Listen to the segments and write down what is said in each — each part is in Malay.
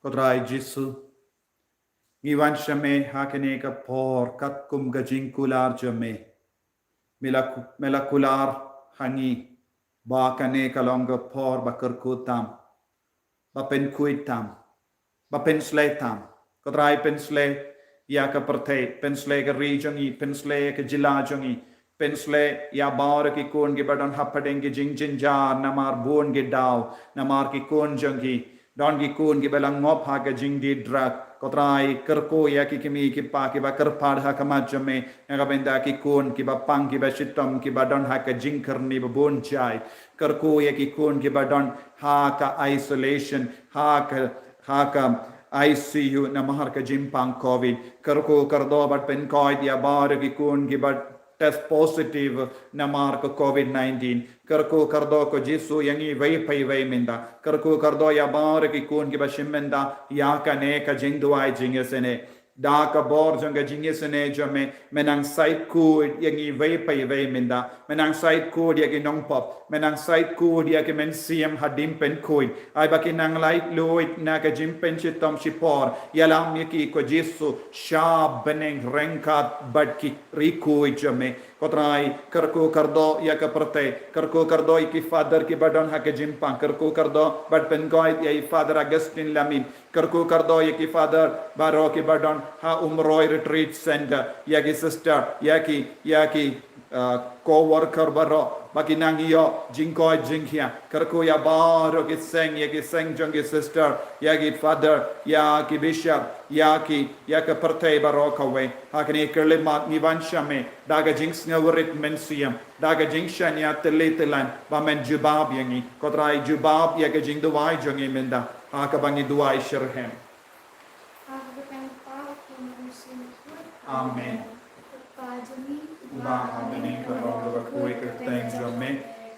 Kodrai Jisu. Ngiwan shame hakene ka por kat kum gajing kular jame. Melakular hangi. Ba kane kalonga por bakar kutam. Ba pen kuitam. Ba pensle tam. Kodrai pensle ya ka perte. Pensle ka regiongi. Pensle ka jila jongi. Pensle ya bar ki kon ki badon hapadeng jing jinjar namar bon ki daw. Namar ki kon jongi. Don ki kun ki belang ngop ha ka jing di drak kotrai kerko ya ki kimi ki pa ki ba kerpad ha ka majame nga benda ki kun ki ba pang ki ba shitom ki ba don ha ka jing karni ba bon chai kerko ya ki kun ki ba don ha ka isolation ha ka ICU na mahar ka jimpang COVID kerko kardo bat pen koi dia bar ki kun ki ba test positive na mark COVID-19 karko kardo ko jisu yangi vai pai vai minda karko kardo ya bar ki kun ki bashimenda ya ka ne ka jingduai jingesene da ka bor janga jingesene jame menang site code yangi vai pai vai minda menang site code ya ki nong pop menang site code ya ki men siam hadim pen koi ai ba ki nang light loit na ka jim pen chitom shipor yalam yaki ko jisu sha beneng renkat bad ki rikoi jame kotrai karko kardo ya ka perte karko kardo ki father ki badon ha ke jimpang karko kardo bad pen koi ya father Augustine Lamin karko kardo ya ki father baro ki badon ha umroi retreat center ya ki sister ya ki co-worker baro makinang iyo jingkoi jingkia karko ya baro ki seng ya ki seng jong ki sister ya ki father ya ki bishop ya ka perte baro kawe hakne kerle mat ni vanshame daga jinx ngawarit mensiam daga jingshan ya telitelan ba men jubab yangi kotrai jubab ya ka jing duwai jongi menda haka bangi duwai shirhem amen ba habene ka long ba koi ka teng jome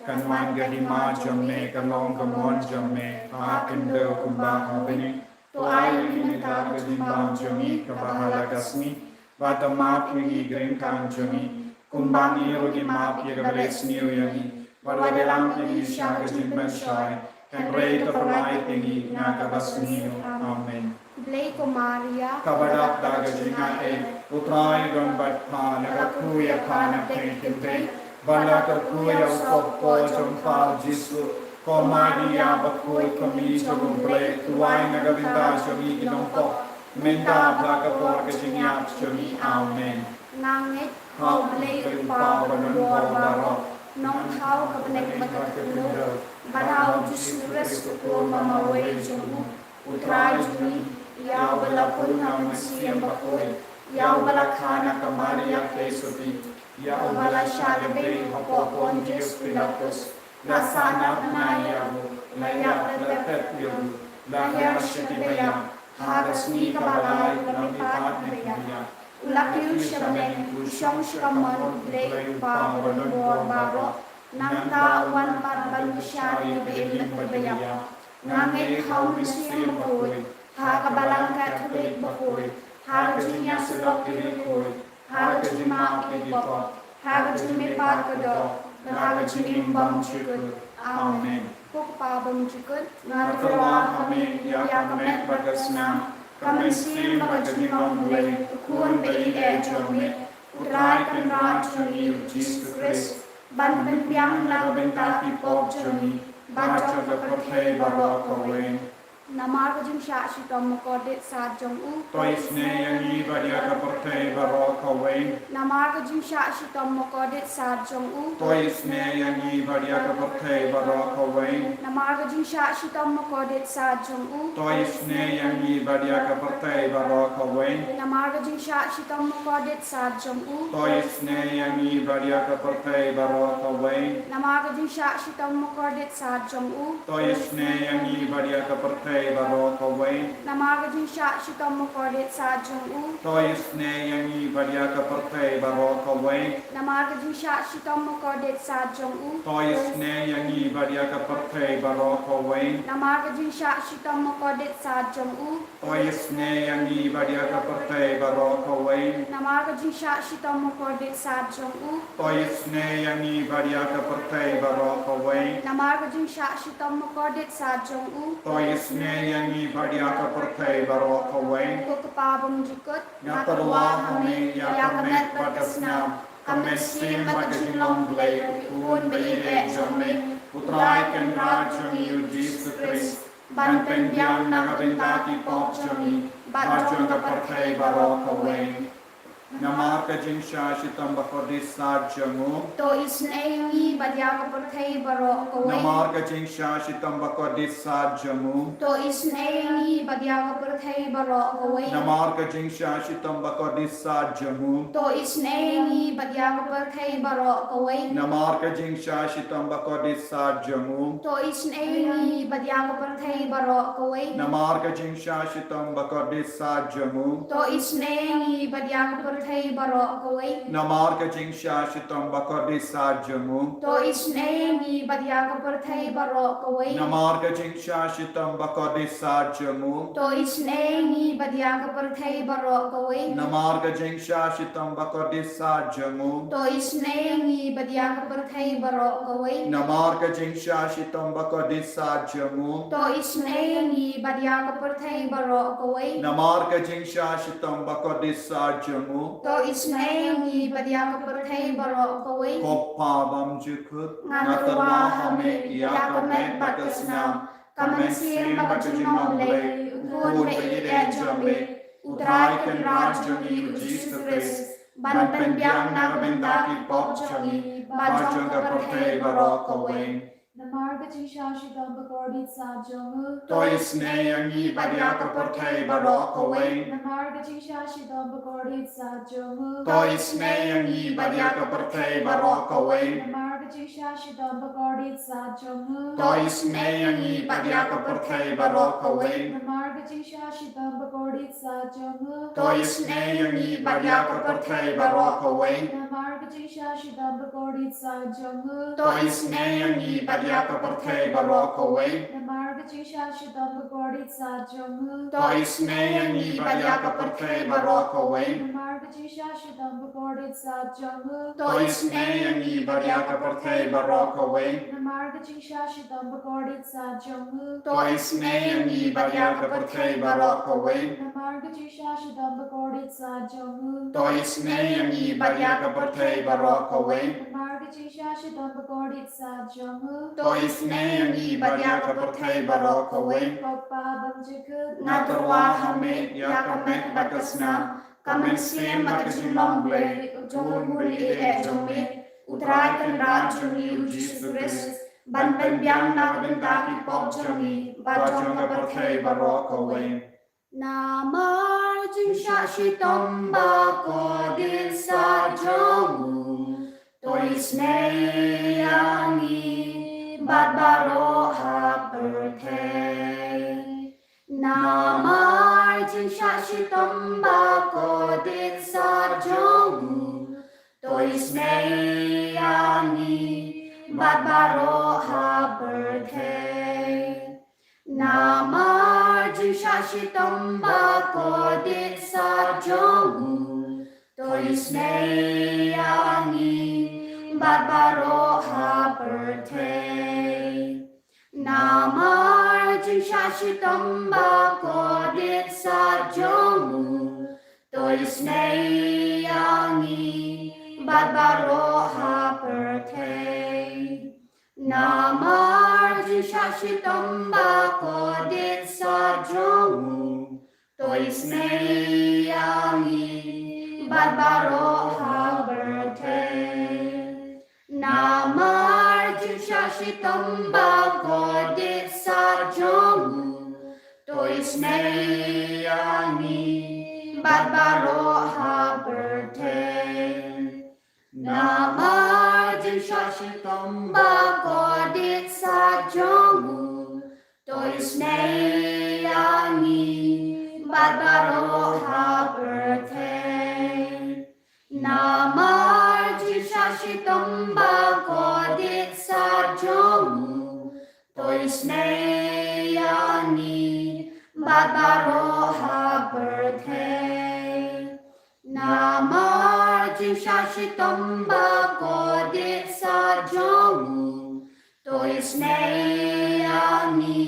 kan wan ga hima jome ka long ka mon jome ha kan de kumba habene to ai ni ta ga jimba jome ka ba hala kasmi ba ta ma pi green kan jome kumba ni ro gi ma pi ga bless ni yangi ba wa de lam ni sha ga jimba shai kan re to prai tingi na ka basni amen Blay ko Maria, kabadak daga jinga utrai don bat pa nakakuya pa na pekinte bala kakuya usop ko jompa jisu ko Maria bakuy kami jogum blay tuwai nagabinda jomi inongko menda blaka por ka jinga jomi amen nangit how blay pa banon baro nong how kapanek magkatulo banaw jusuras ko mamaway jomu utrai jomi Yau balapun namun siang bakoi, yau balakana kamaria kesuti, yau balashalebe hapopon Yesus Pilatus, nasana nayabu, layak letet yabu, lahir syedaya, hagas ni kabalay lamipat naya, ulakil syameng usyong syakaman blay pa balon baro, nang tawan parban syari beilak berbaya, nangit haun siang bakoi, Haga balangkat kulit bakoi, haga jinya selok dirikoi, haga jima kipot, haga jimipat kedok, dan haga jimimbang cikut. Amen. Kukpabang cikut, ngartewa kami ya kamet bagasna, kami sim bagajimang mulai, ukun bei ejomit, utrai kenrat joni Jesus Christ, ban penpiang lau benta pipok joni, baca keperhei barok kawen. Namar ko jing sha shi tom ko de sa jong u Tois ne yangi badia ka porte baro kawen namar ko jing sha shi tom ko de sa jong u Tois ne yangi badia ka porte baro kawen namar ko jing sha shi tom ko de sa jong u Tois ne yangi badia ka porte baro kawen namar ko jing sha shi tom ko de sa jong u Tois ne yangi badia ka porte baro kawen namar ko jing sha shi tom ko de sa jong u Tois ne yangi badia ka porte baro kawen namar ko jing sha shi tom ko de sa jong u Tois ne yangi badia ka porte baro kawen namar ko jing sha shi tom ko de sa jong u Tois ne yangi badia ka porte baro kawen namar ko jing sha shi tom ko de sa jong u Tois ne yangi badia ka porte baro kawen namar ko jing sha shi tom ko de sa jong u Tois ne yangi badia ka porte baro kawen namar ko jing sha shi tom ko de sa jong u Tois ne neyangi badiaka pertai barok kawain. Ko kapabong jikot. Ngatarwa kami yakamet bagasnam. Kamet sim magajinlong blay. Kun bayi jome. Putrai ken rajang yu Jesus Christ. Ban pendiang nagabintaki pop jami. Bajang pertai barok kawain. Namaka jingsha shitam bakodis sajamu. To isnei badiaka pertai barok kawain. Namaka jingsha shitam bakodis sajamu. To isnei badiaka pertai barok kawain. Namaka jingsha shitam bakodis sajamu. To isnei badiaka pertai barok kawain. Namaka jingsha shitam bakodis sajamu. To isnei badiaka pertai barok kawain. Namaka jingsha shitam bakodis sajamu. To isnei badiaka pertai barok kawain. Namaka jingsha shitam bakodis sajamu. To isnei badiaka pertai barok kawain. Namaka jingsha shitam bakodis sajamu. To isnei badiaka pertai barok kawain. Namaka jingsha shitam bakodis sajamu. To isnei badiaka pertai barok kawain. Namaka jingsha shitam bakodis sajamu. To isnei badiaka pertai barok kawain. Namaka jingsha shitam bakodis sajamu. To isnei badiaka pertai barok kawain. Kopa bam jukut Ngatarwa hame yakamet bagasnam. Kamen sim magajinlong blay. Kun bayi jome. Utrai ken rajang yu Jesus Christ. Ban pendiang nagabintaki pop jami. Bajang pertai barok kawain. Namarga jingsha shitam bakordit sajamu. Tois neyangi badiaka pertai barok kawain. Namarga jingsha shitam bakordit sajamu. Tois neyangi badiaka pertai barok kawain. Namarga jingsha shitam bakordit sajamu. Tois neyangi badiaka pertai barok kawain. Namarga jingsha shitam bakordit sajamu. Tois neyangi badiaka pertai barok kawain. Namarga jingsha shitam bakordit sajamu. Tois neyangi badiaka pertai barok kawain. Namarga jingsha shitam bakordit sajamu. Tois neyangi badiaka pertai barok kawain. Namarga jingsha shitam bakordit sajamu. Tois neyangi badiaka pertai barok kawain. Namarga jingsha shitam bakordit sajamu. Tois neyangi badiaka pertai barok kawain. Namarga jingsha shitam bakordit sajamu. Tois neyangi badiaka pertai barok kawain. Namarga jingsha shitam bakordit sajamu. Tois neyangi badiaka pertai barok kawain. Papa banjikut Ngatarwa hame yakamet bagasnam. Kamen sim magajinlong blay. Kun bayi jome. Utrai ken rajang yu Jesus Christ. Ban pendiang nagabintaki pop jami. Bajang pertai barok kawain. Namar jingsha shitam bakodis sajamu. Tois neyangi badbaroha pertai. Namar jingsha shitam bakodis sajamu. Tois neyangi badbaroha pertai. Namar jingsha shitam bakodit sajamu. Tois neyangi badbaroha pertai. Namar jingsha shitam bakodit sajamu. Tois neyangi badbaroha pertai. Namar jingsha shitam bakodit sajamu. Tois neyangi badbaroha pertai. Namar jingsha shitam bakodit sajamu. Tois neyangi badbaroha pertai. Namar jingsha shitam bakodit sajamu. Tois neyangi badbaroha pertai. Namar jingsha shitam bakodit sajamu. Tois neyangi badbaroha pertai. Namar jingsha shitam bakodit sajamu. Tois neyangi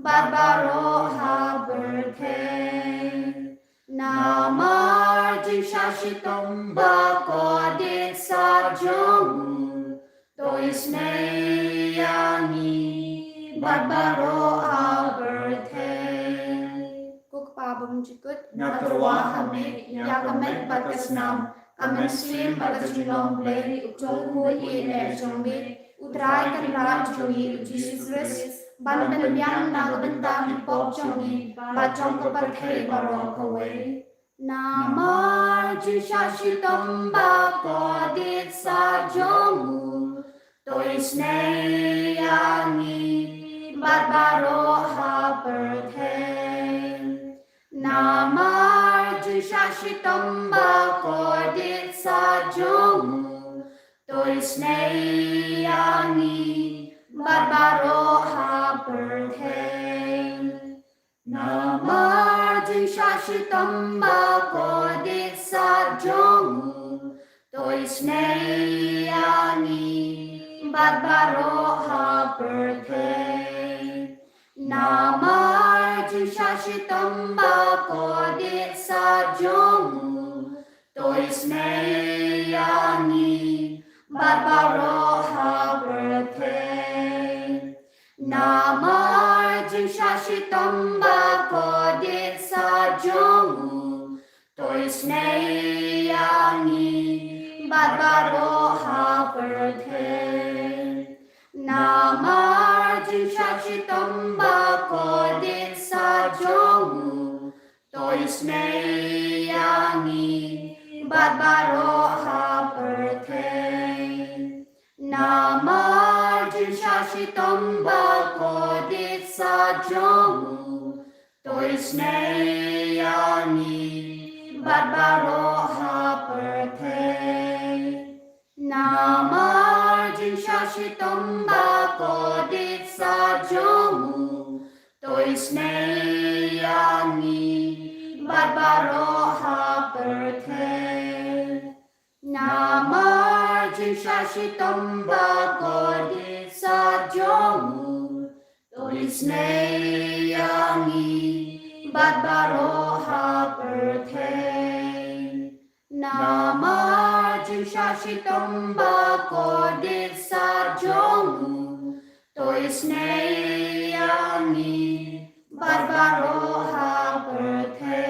Barbaro Haberthe Namar Jisashitam Bakodit Sajong Toisne Yani Barbaro Haberthe Kukpabam Jikut Ngatarwa Hame Yakamet Bakasnam Kamen Slim Bakasnilom Blay Jonghu Ile Jongbe Utrai Kan Raj Jogi Jesus Christ Ban Ben Biang Nagabentang Pop Jongi Bajong Kaparthei Barok away Namar Jisashitam Bakodit Sajong Toisne Yani Barbaro Haberthe Namar Jisashitam Bakodit Sajong Toisne Yani Barbaro Haberthe Namar Jisashitam Bakodit Sajong Toisne Yani Barbaro Haberthe Namar Jisashitam Bakodit Sajong Toisne Yani Barbaro Haberthe Namar Jisashitam Bakodit Sajong Toisne Yani Barbaro Haberthe Namar Jisashitam Bakodit Sajong Toisne Yani Barbaro Haberthe Namar Jisashitam Bakodit Sajong Toisne Yani Barbaro Haberthe Namar Jisashitam Bakodit Sajong Toisne Yani Barbaro Haberthe Namar Jisashitam Bakodit Sajong Toisne Yani Barbaro Haberthe Namar Jisashitam Bakodit Sajong Toisne Yani Barbaro Haberthe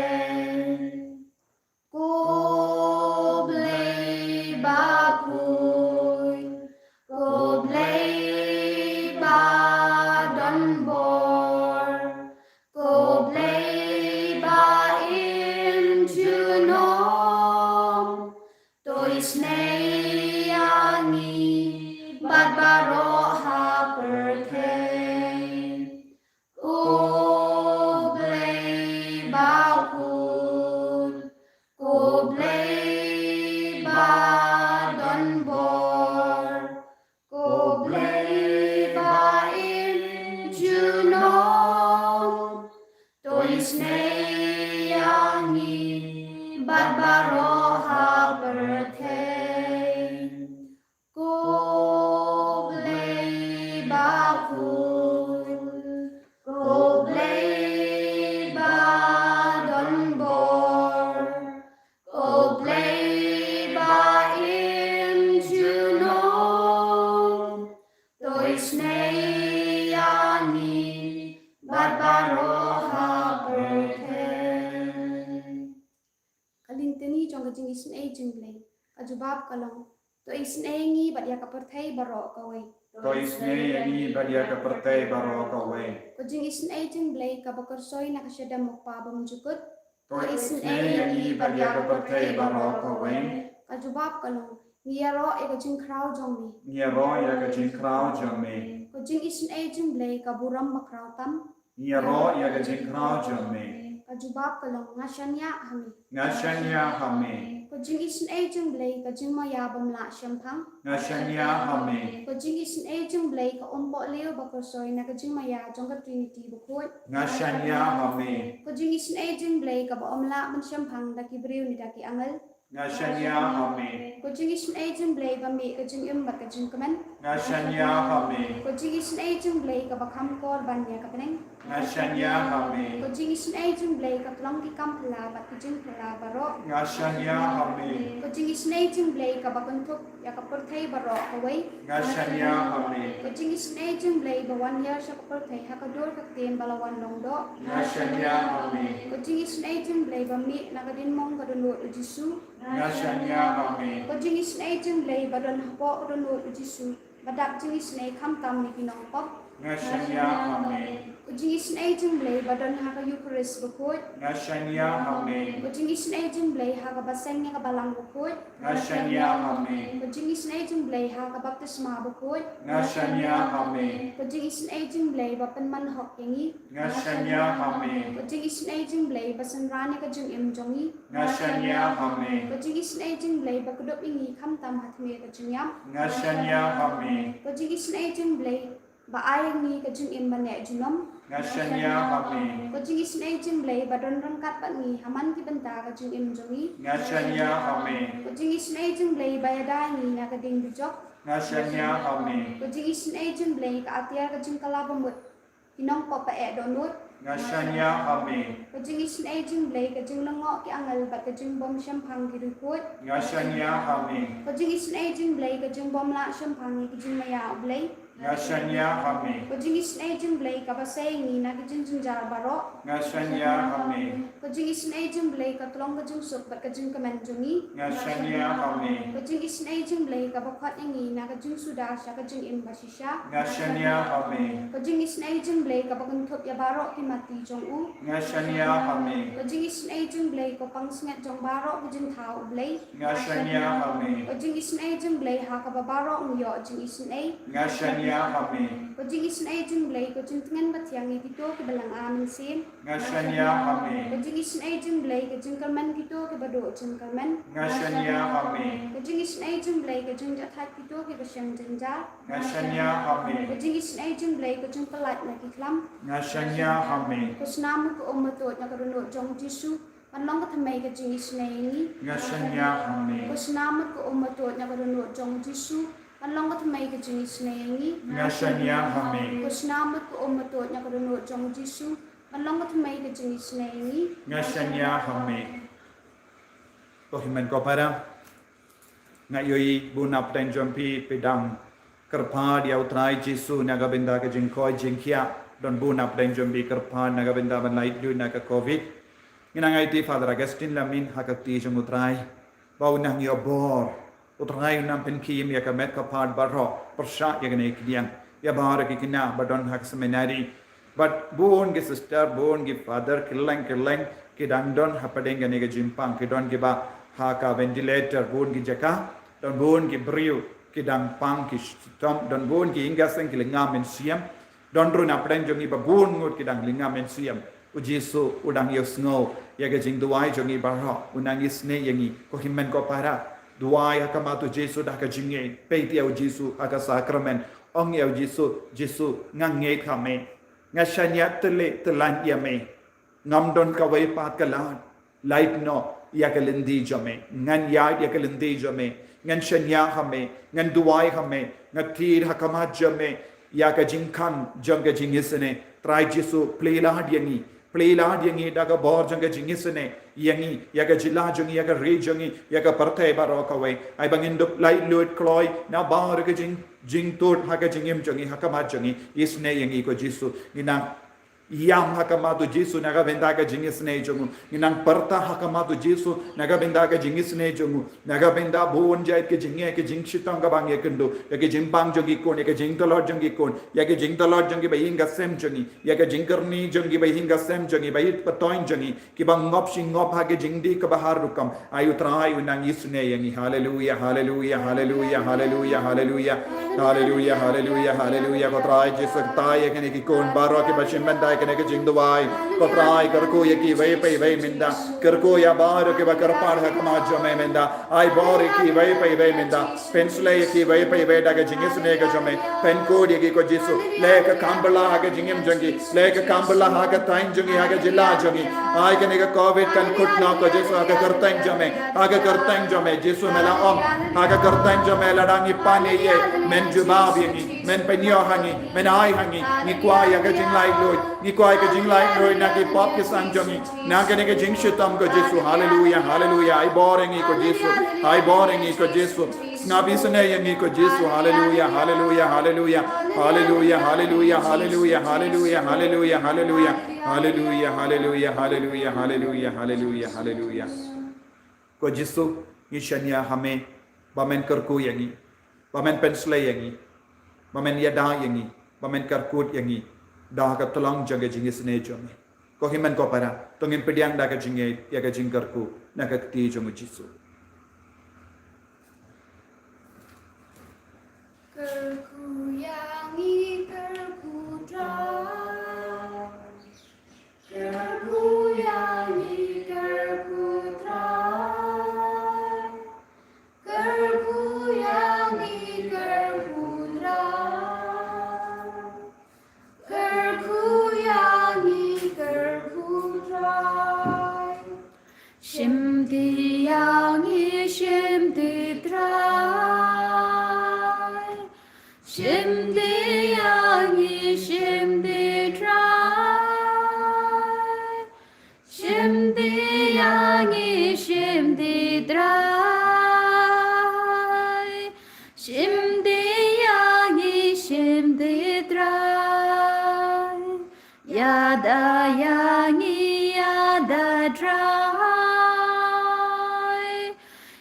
Koblei Bakui Koblei Badonbor Koblei Ba in Junom Toisne Yani Barbaro Haberthe Koblei Bakun Koblei Badonbor Koblei Ba in Junom Toisne Yani Barbaro Haberthe Koblei Bakun Koblei Badonbor Koblei Ba in Junom Toisne Yani Barbaro Haberthe Kalintani trong kajing isne jingle kajubab kalong to isne ngi badya kaperthei baro kawe Toisne Yani Badia Kaparthei Barok away kajing isne jingle kabakarsoy na kasyada mukpabam jukut Toisne Yani Badia Kaparthei Barok away kajubab kalong ngiyaro e kajing kraw jongmi Niero Yaga Jinkrao Jame kajing isne jingle kaburam makraw tam Niero Yaga Jinkrao Jame kajubab kalong ngashanya hami Ngashanya Hame kajing isne jingle kajing mayabam la shampang Ngashanya Hame kajing isne jingle ka ombo leo bakarsoy na kajing maya jongka trinity bukut Ngashanya Hame kajing isne jingle ka ba omla man shampang daki briw ni daki angal Ngashanya Hame kajing isne jingle ba mi kajing imbat kajing kaman Ngashanya Hame kajing isne jingle ka ba khamkor banya kapeneng ngashanya hame ko jing is nei jing blei ka tlong ki kam phla ba ki jing phla ba ro ngashanya hame ko jing is nei jing blei ka ba kun thuk ya ka par thai ba ro ka wei ngashanya hame ko jing is nei jing blei ba 1 year sa ka par thai ha ka dor ka tem ba la wan long do ngashanya hame ko jing is nei jing blei ba mi na ka din mong ka do no jisu ngashanya hame ko jing is nei jing blei ba don ha po do no jisu ba dak jing is nei kham tam ni ki nong pop ngashanya hame Ujing is nei jing blei ba don ha ka Eucharist ba khoi ngashanya hame Ujing is nei jing blei ha ka ba seng ka balang ba khoi ngashanya hame Ujing is nei jing blei ha ka baptisma ba khoi ngashanya hame Ujing is nei jing blei ba pen man hok yangi ngashanya hame Ujing is nei jing blei ba san rani ka jing im jongi ngashanya hame Ujing is nei jing blei ba kudop ingi kham tam hat me ka jing yam ngashanya hame Ujing is nei jing blei ba ai ni ka jing im ba ne jinom ngashanya hame ko jing is nei jing blei ba don ran kat ba ni haman ki banta ka jing im jongi ngashanya hame ko jing is nei jing blei ba ya dai ni na ka ding bi jok ngashanya hame ko jing is nei jing blei ka atia ka jing kala ba mut kinong pa pa e donut ngashanya hame ko jing is nei jing blei ka jing lango ki angal ba ka jing bom sham phang ki rukut ngashanya hame ko jing is nei jing blei ka jing bom la sham phang ki jing maya blei ngashanya hame ko jing is nei jing blei ka ba sei ni na ki jing jing jar baro ngashanya hame ko jing is nei jing blei ka tlong ka jing sup ba ka jing ka man jongi ngashanya hame ko jing is nei jing blei ka ba khat yangi na ka jing suda sha ka jing im ba shisha ngashanya hame ko jing is nei jing blei ka ba kun thop ya baro ki mati jong u ngashanya hame ko jing is nei jing blei ko pang sngat jong baro ki jing thau blei ngashanya hame ko jing is nei jing blei ha ka ba baro ng yo jing is nei ngashanya hame ko jing is nei jing blei ko jing tengan ba tiang ni kito ki balang amin sim ngashanya hame ko jing is nei jing blei ko jing kalman kito ki ba do jing kalman ngashanya hame ko jing is nei jing blei ko jing jathat kito ki ba shang jing ja ngashanya hame ko jing is nei jing blei ko jing palat na ki klam ngashanya hame ko snam ko omato na ko no jong jisu anong ka thamai ka jing is nei ni ngashanya hame ko snam ko omato na ko no jong jisu anong ka thamai ka jing is nei ni ngashanya hame ko snam ko omato na ko no jong jisu anong ka thamai ka jing is nei ni ngashanya hame ko himan ko para ngayoi bunap dan jompi pedang kerpa dia utrai jisu naga benda ke jingkoi jingkia don bunap dan jompi kerpa naga benda banai du naga covid ngai ti Father Augustine lamin hakati jong utrai bau nang yo bor utrai nam pen kim ya kamet ka pad baro persha ya gane kidiang ya bar ki kina badon hak seminary but bon ge sister bon ge father killang ki dang don hapadeng gane ge jimpang ki don ge ba ha ka ventilator bon ge jaka don bon ge briu ki dang pang ki stom don bon ge ingaseng ki lingam men siam don run apden jongi ba bon ngut ki dang lingam men siam ujisu udang yo snow ya ge jing duai jongi ba ro unang isne yangi ko himmen ko para duai akama tu Jesu dah ka jinge pe ti au Jesu aka sakramen ong ya Jesu ngang nge khame ngashanya tele telan ya me ngam don ka wai pat ka la light no ya ka lindi jame ngan ya ka lindi jame ngan shanya khame ngan duai khame ngatir hakama jame ya ka jingkan jang ka jingisne try Jesu plela yangi daga bor janga jingisne yangi yaga jila jangi yaga re jangi yaga parthe baro kawai ai bangin dup lai lut kloi na bar ga jing tot haga jingim jangi hakama jangi isne yangi ko Jesu ina yam hakama tu Jesu naga benda ga jingisne jangu inang parta hakama tu Jesu naga benda ga jingisne jangu naga benda bon jai ke jinge ke jingshitang ga bang yekendo yaga jimbang jangi kon yaga jingtalor jangi kon yaga jingtalor jangi ba hinga sem jangi yaga jingkarni jangi ba hinga sem jangi ba it patoin jangi ki bang ngop sing ngop hage jingdi ka bahar rukam ayu trai unang isne yangi hallelujah hallelujah hallelujah hallelujah hallelujah hallelujah hallelujah hallelujah ko trai Jesu tai yakene ki kon baro ki bashim benda yakene ki jing duai Kotrai kerku yaki vei pei vei minda. Kerku ya baru ke bakarpar hakama jome minda. Ai bori ki vei pei vei minda. Pensle yaki vei pei vei daga jingis nega jome. Penkod yaki ko jisu. Leka kambala haga jingim jangi. Leka kambala haga tain jangi haga jilla jangi. Ai ke nega COVID kan kutna ko jisu haga kerteng jome. Haga kerteng jome jisu mela om. Haga kerteng jome ladangi pane ye. Men jubab yangi. Men penyo hangi. Men ai hangi. Ni kwai haga jinglai loy. Ni kwai ka jinglai loy na ki pop ke sang jangi. Na ke nega jing shitam ko jisu. Hallelujah. Hallelujah. Ai boring ko jisu. Ai boring ko jisu. Nabi sene yangi ko jisu. Hallelujah. Hallelujah. Hallelujah. Hallelujah. Hallelujah. Hallelujah. Hallelujah. Hallelujah. Hallelujah. Hallelujah. Hallelujah. Hallelujah. Hallelujah. Hallelujah. Hallelujah. Ko jisu ishanya hame bamen kerku yangi. Bamen pensle yangi. Bamen yada yangi. Bamen karkut yangi. Dah ka tulang jaga jingis ne jome. Ko himen ko para tongin pediang da ka jinge ya ka jing karku na ka ti jomu jisu. Kerku yangi kerku dry. Kerku yangi kerku dry. Kerku yangi kerku dry. Kerku yangi kerku dry. Shimdi yangi shimdi dry. Shimdi yangi shimdi dry. Shimdi yangi shimdi dry. Shimdi yangi shimdi dry. Yada yangi yada dry.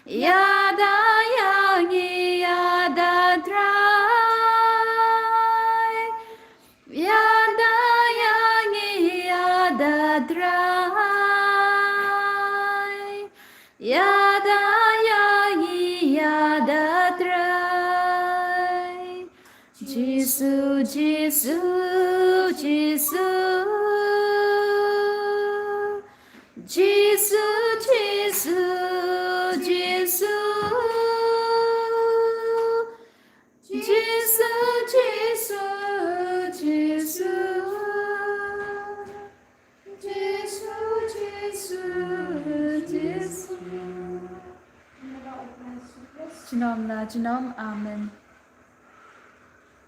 Yada yangi yada dry. Yada yangi yada dry. Yada yangi yada dry. Jisu, Jisu, Jisu. Jisu, Jisu, Jisu. Jisu, Jisu, Jisu. Jisu, Jisu, Jisu. Jinom na jinom, amen.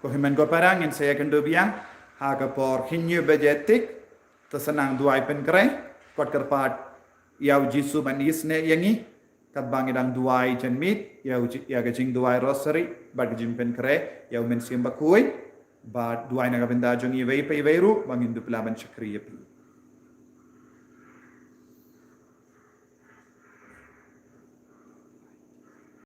Ko himen ko parangin saya kendo biang haga por hinyu bejetik tersenang duai pen kre kot kerpat yau jisu manis ne yangi kat bangidang duai jen mit yau ya gajing duai rosary bad gajing pen kre yau men sim bakui bad duai naga benda jongi vei pe veiru bangin du pelaban chakriya pi